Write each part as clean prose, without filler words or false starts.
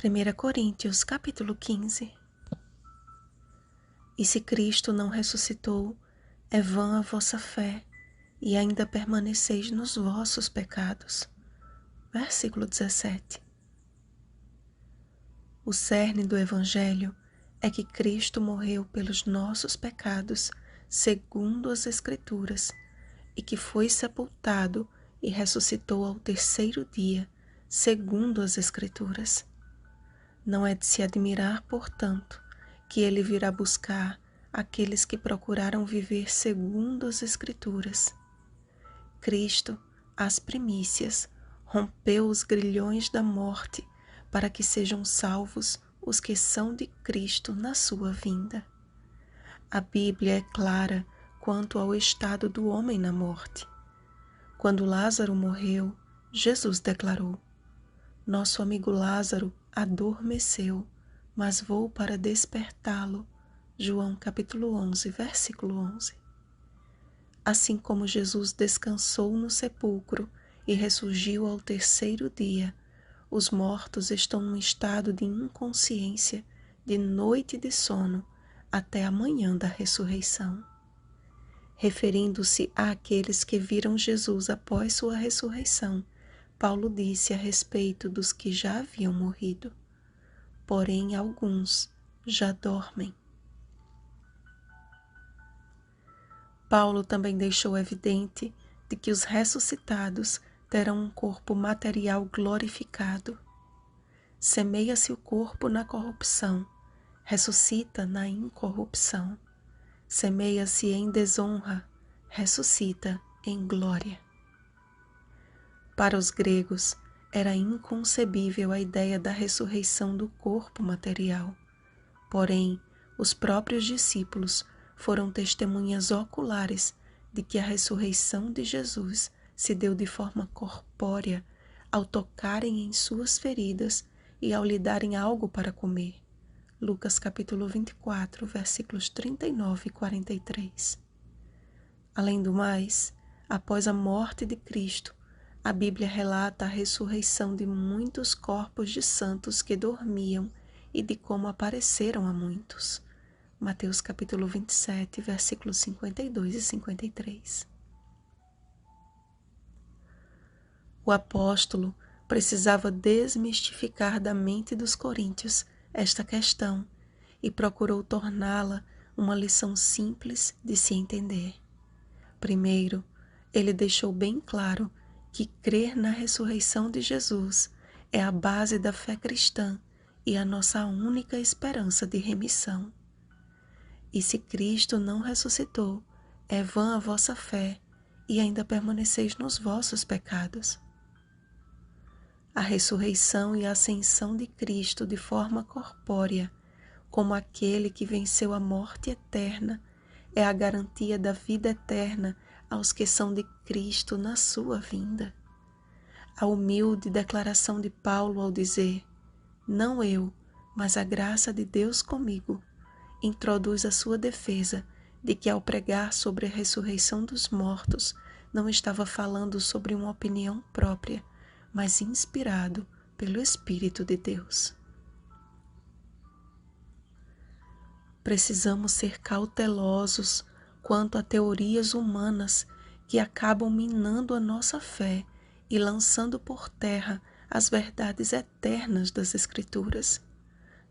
1 Coríntios, capítulo 15. E se Cristo não ressuscitou, é vã a vossa fé, e ainda permaneceis nos vossos pecados. Versículo 17. O cerne do Evangelho é que Cristo morreu pelos nossos pecados, segundo as Escrituras, e que foi sepultado e ressuscitou ao terceiro dia, segundo as Escrituras. Não é de se admirar, portanto, que ele virá buscar aqueles que procuraram viver segundo as Escrituras. Cristo, as primícias, rompeu os grilhões da morte para que sejam salvos os que são de Cristo na sua vinda. A Bíblia é clara quanto ao estado do homem na morte. Quando Lázaro morreu, Jesus declarou: "Nosso amigo Lázaro adormeceu, mas vou para despertá-lo." João capítulo 11, versículo 11. Assim como Jesus descansou no sepulcro e ressurgiu ao terceiro dia, os mortos estão num estado de inconsciência, de noite de sono, até a manhã da ressurreição. Referindo-se àqueles que viram Jesus após sua ressurreição, Paulo disse a respeito dos que já haviam morrido: "Porém, alguns já dormem." Paulo também deixou evidente de que os ressuscitados terão um corpo material glorificado. Semeia-se o corpo na corrupção, ressuscita na incorrupção. Semeia-se em desonra, ressuscita em glória. Para os gregos, era inconcebível a ideia da ressurreição do corpo material. Porém, os próprios discípulos foram testemunhas oculares de que a ressurreição de Jesus se deu de forma corpórea ao tocarem em suas feridas e ao lhe darem algo para comer. Lucas capítulo 24, versículos 39 e 43. Além do mais, após a morte de Cristo, a Bíblia relata a ressurreição de muitos corpos de santos que dormiam e de como apareceram a muitos. Mateus capítulo 27, versículos 52 e 53. O apóstolo precisava desmistificar da mente dos coríntios esta questão e procurou torná-la uma lição simples de se entender. Primeiro, ele deixou bem claro que crer na ressurreição de Jesus é a base da fé cristã e a nossa única esperança de remissão. E se Cristo não ressuscitou, é vã a vossa fé e ainda permaneceis nos vossos pecados. A ressurreição e a ascensão de Cristo de forma corpórea, como aquele que venceu a morte eterna, é a garantia da vida eterna aos que são de Cristo na sua vinda. A humilde declaração de Paulo ao dizer: "Não eu, mas a graça de Deus comigo", introduz a sua defesa de que ao pregar sobre a ressurreição dos mortos, não estava falando sobre uma opinião própria, mas inspirado pelo Espírito de Deus. Precisamos ser cautelosos quanto a teorias humanas que acabam minando a nossa fé e lançando por terra as verdades eternas das Escrituras.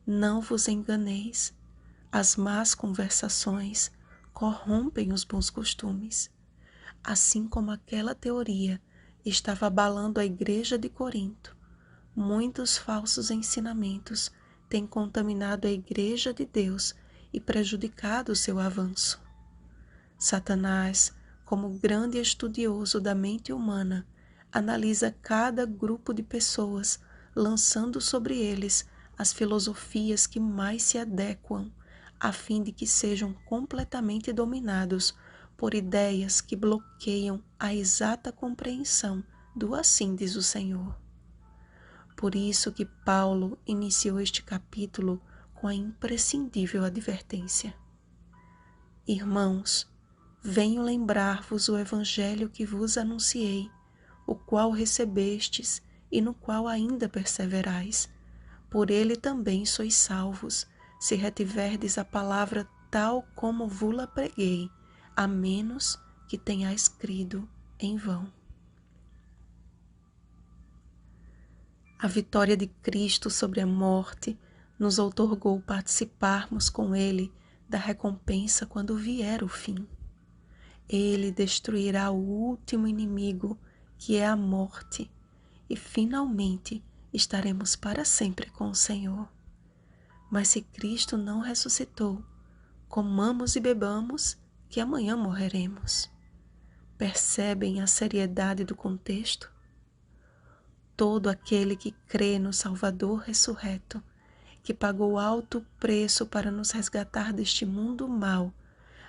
Não vos enganeis. As más conversações corrompem os bons costumes. Assim como aquela teoria estava abalando a igreja de Corinto, muitos falsos ensinamentos têm contaminado a igreja de Deus e prejudicado o seu avanço. Satanás, como grande estudioso da mente humana, analisa cada grupo de pessoas, lançando sobre eles as filosofias que mais se adequam, a fim de que sejam completamente dominados por ideias que bloqueiam a exata compreensão do assim diz o Senhor. Por isso que Paulo iniciou este capítulo com a imprescindível advertência: "Irmãos, venho lembrar-vos o evangelho que vos anunciei, o qual recebestes e no qual ainda perseverais, por ele também sois salvos, se retiverdes a palavra tal como vos-la preguei, a menos que tenhais crido em vão. A vitória de Cristo sobre a morte nos outorgou participarmos com ele da recompensa quando vier o fim. Ele destruirá o último inimigo, que é a morte, e finalmente estaremos para sempre com o Senhor. Mas se Cristo não ressuscitou, comamos e bebamos, que amanhã morreremos. Percebem a seriedade do contexto? Todo aquele que crê no Salvador ressurreto, que pagou alto preço para nos resgatar deste mundo mau,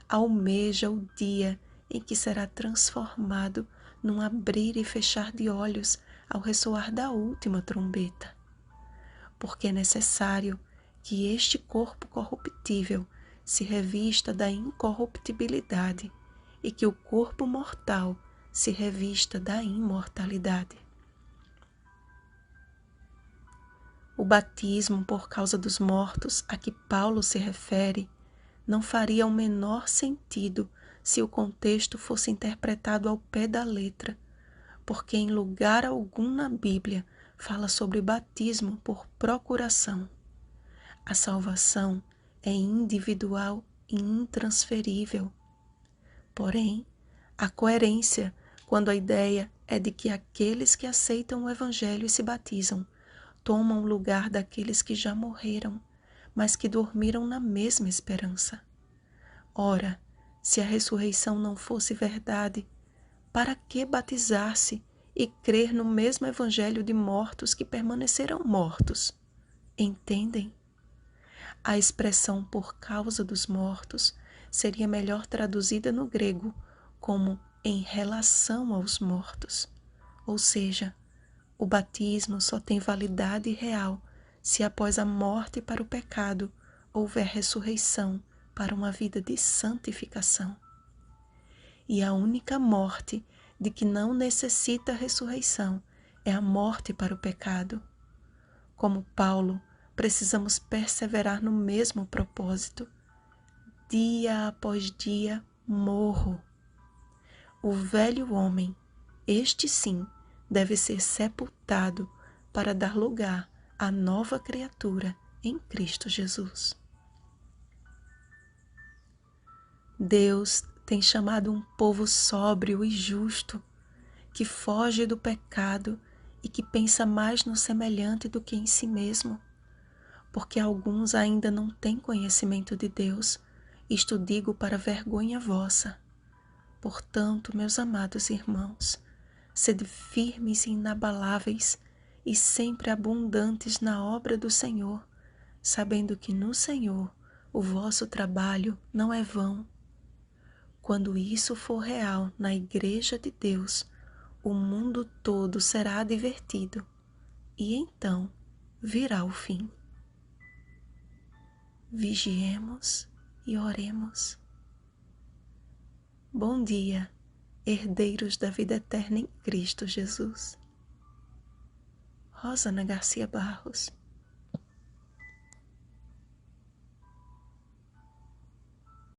almeja o dia em que será transformado num abrir e fechar de olhos ao ressoar da última trombeta. Porque é necessário que este corpo corruptível se revista da incorruptibilidade e que o corpo mortal se revista da imortalidade. O batismo por causa dos mortos a que Paulo se refere não faria o menor sentido se o contexto fosse interpretado ao pé da letra, porque em lugar algum na Bíblia fala sobre batismo por procuração. A salvação é individual e intransferível. Porém, há coerência quando a ideia é de que aqueles que aceitam o Evangelho e se batizam tomam o lugar daqueles que já morreram, mas que dormiram na mesma esperança. Ora, se a ressurreição não fosse verdade, para que batizar-se e crer no mesmo Evangelho de mortos que permaneceram mortos? Entendem? A expressão por causa dos mortos seria melhor traduzida no grego como em relação aos mortos, ou seja, o batismo só tem validade real se após a morte para o pecado houver ressurreição para uma vida de santificação. E a única morte de que não necessita ressurreição é a morte para o pecado. Como Paulo, precisamos perseverar no mesmo propósito. Dia após dia morro. O velho homem, este sim, deve ser sepultado para dar lugar à nova criatura em Cristo Jesus. Deus tem chamado um povo sóbrio e justo, que foge do pecado e que pensa mais no semelhante do que em si mesmo, porque alguns ainda não têm conhecimento de Deus, isto digo para vergonha vossa. Portanto, meus amados irmãos, sede firmes e inabaláveis e sempre abundantes na obra do Senhor, sabendo que no Senhor o vosso trabalho não é vão. Quando isso for real na Igreja de Deus, o mundo todo será advertido, e então virá o fim. Vigiemos e oremos. Bom dia, herdeiros da vida eterna em Cristo Jesus. Rosana Garcia Barros.